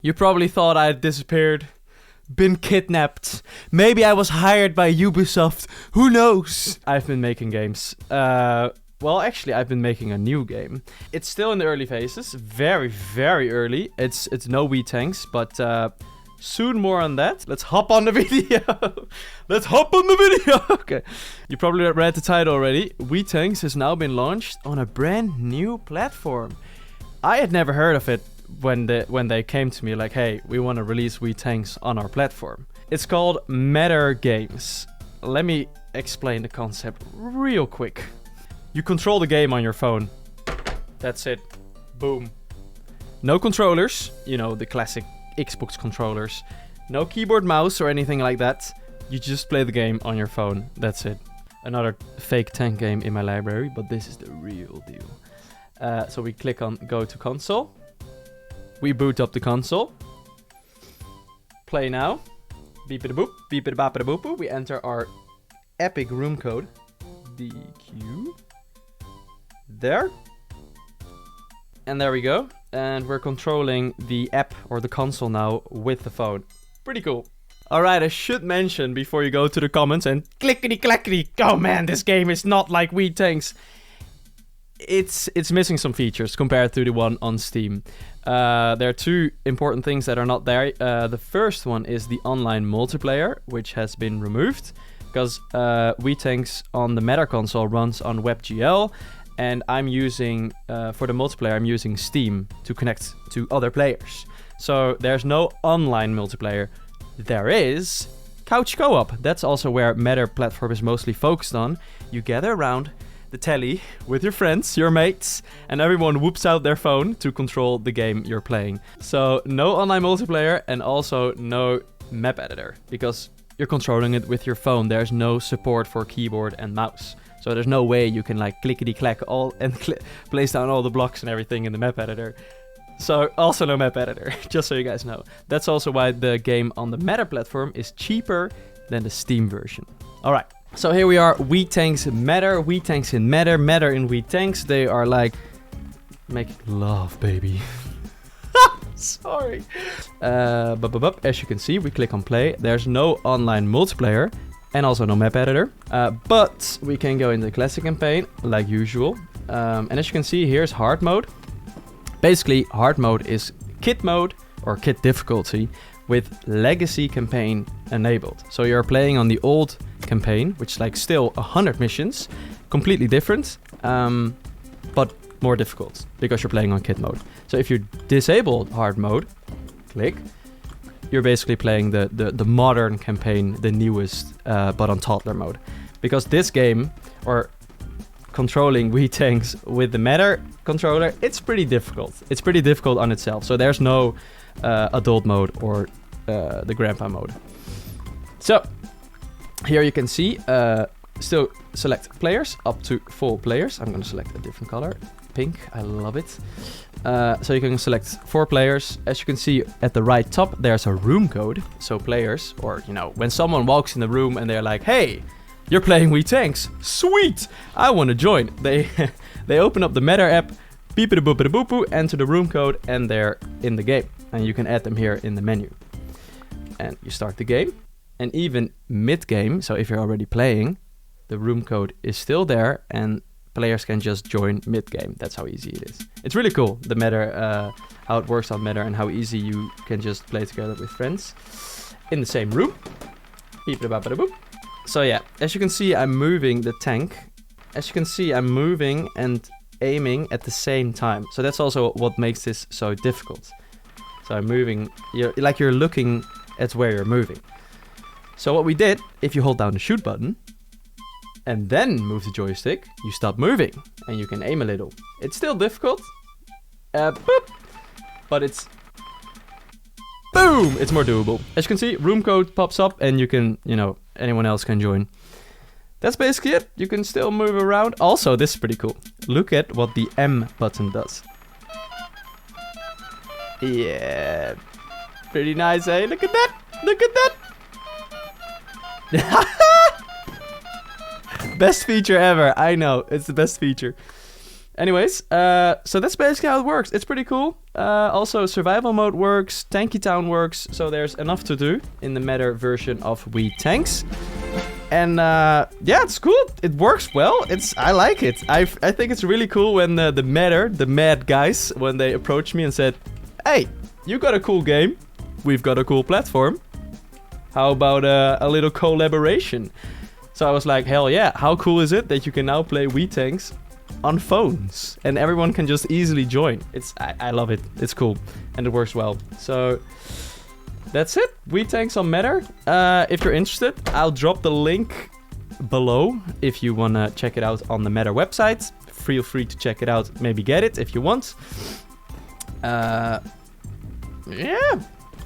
You probably thought I had disappeared, been kidnapped. Maybe I was hired by Ubisoft. Who knows? I've been making games. Well, actually, I've been making a new game. It's still in the early phases. Very, very early. It's no Wii Tanks, but soon more on that. Let's hop on the video. Let's hop on the video. Okay. You probably read the title already. Wii Tanks has now been launched on a brand new platform. I had never heard of it when they came to me like, hey, we want to release Wii Tanks on our platform. It's called Matter Games. Let me explain the concept real quick. You control the game on your phone. That's it. Boom. No controllers, you know, the classic Xbox controllers. No keyboard, mouse, or anything like that. You just play the game on your phone. That's it. Another fake tank game in my library, but this is the real deal. So we click on Go to Console. We boot up the console. Play now. Beep-a-da-boop, beep-a-da-bop-a-da-boop. We enter our epic room code. DQ. There. And there we go. And we're controlling the app or the console now with the phone. Pretty cool. Alright, I should mention before you go to the comments and clickety-clackety, oh man, this game is not like Wii Tanks. It's missing some features compared to the one on Steam. There are two important things that are not there. The first one is the online multiplayer, which has been removed because Wii Tanks on the Matter console runs on WebGL, and I'm using for the multiplayer I'm using Steam to connect to other players. So there's no online multiplayer. There is couch co-op. That's also where Matter platform is mostly focused on. You gather around the telly with your friends, your mates, and everyone whoops out their phone to control the game you're playing. So no online multiplayer and also no map editor because you're controlling it with your phone. There's no support for keyboard and mouse. So there's no way you can like clickety-clack all and place down all the blocks and everything in the map editor. So also no map editor, just so you guys know. That's also why the game on the Matter platform is cheaper than the Steam version. Alright. So here we are, Wii Tanks Matter, Wii Tanks in Matter, Matter in Wii Tanks. They are like, making love, baby. Sorry. As you can see, we click on play. There's no online multiplayer and also no map editor. But we can go in the classic campaign like usual. And as you can see, here's hard mode. Basically, hard mode is kit mode or kit difficulty with legacy campaign enabled. So you're playing on the old campaign, which is like still 100 missions, completely different, but more difficult because you're playing on kit mode. So if you disable hard mode, click, you're basically playing the modern campaign, the newest, but on toddler mode. Because this game, or controlling Wii Tanks with the Matter controller, it's pretty difficult. It's pretty difficult on itself. So there's no adult mode or the grandpa mode. So here you can see still select players up to 4 players. I'm going to select a different color, pink. I love it. So you can select 4 players. As you can see at the right top, there's a room code. So players, or you know, when someone walks in the room and they're like, hey, you're playing Wii Tanks, sweet, I want to join. They open up the Matter app, beep-a-da-boop-a-da-boop-boo, enter the room code, and they're in the game. And you can add them here in the menu. And you start the game. And even mid-game, so if you're already playing, the room code is still there, and players can just join mid-game. That's how easy it is. It's really cool, the Matter, how it works on Matter, and how easy you can just play together with friends in the same room. Beep-a-da-boop-a-da-boop. So yeah, as you can see, I'm moving the tank. As you can see, I'm moving and aiming at the same time. So that's also what makes this so difficult. So I'm moving, you're looking at where you're moving. So what we did, if you hold down the shoot button and then move the joystick, you stop moving and you can aim a little. It's still difficult, boop, but it's boom, it's more doable. As you can see, room code pops up and you can, you know, anyone else can join. That's basically it. You can still move around. Also, this is pretty cool. Look at what the M button does. Yeah, pretty nice, eh? Look at that, look at that. Best feature ever. I know, it's the best feature. Anyways, so that's basically how it works. It's pretty cool. Also, survival mode works, Tanky Town works, so there's enough to do in the meta version of Wii Tanks. And yeah, it's cool. It works well. I like it. I think it's really cool when the mad guys, when they approached me and said, "Hey, you got a cool game. We've got a cool platform. How about a little collaboration?" So I was like, hell yeah. How cool is it that you can now play Wii Tanks on phones and everyone can just easily join? I love it. It's cool and it works well. So that's it. Wii Tanks on Matter. If you're interested, I'll drop the link below if you want to check it out on the Matter website. Feel free to check it out. Maybe get it if you want. Yeah.